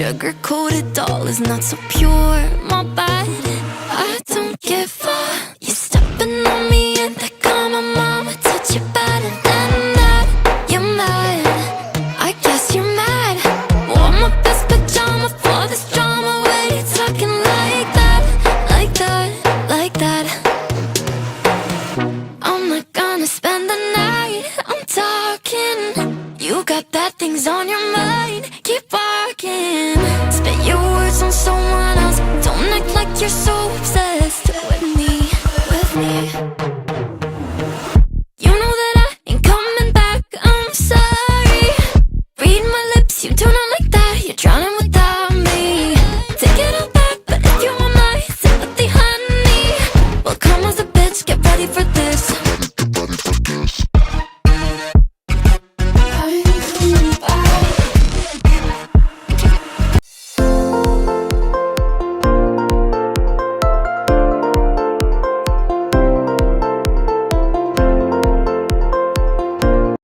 sugar-coated doll is not so pure. My bad, I don't give up. You're stepping on me and that got my mama touch you better than that. You're mad, I guess you're mad. Wore my best pajama for this drama. When you talking like that, like that, like that. I'm not gonna spend the night, I'm talking. You got bad things on your mind, keep walking. Spit your words on someone else, don't act like you're so upset.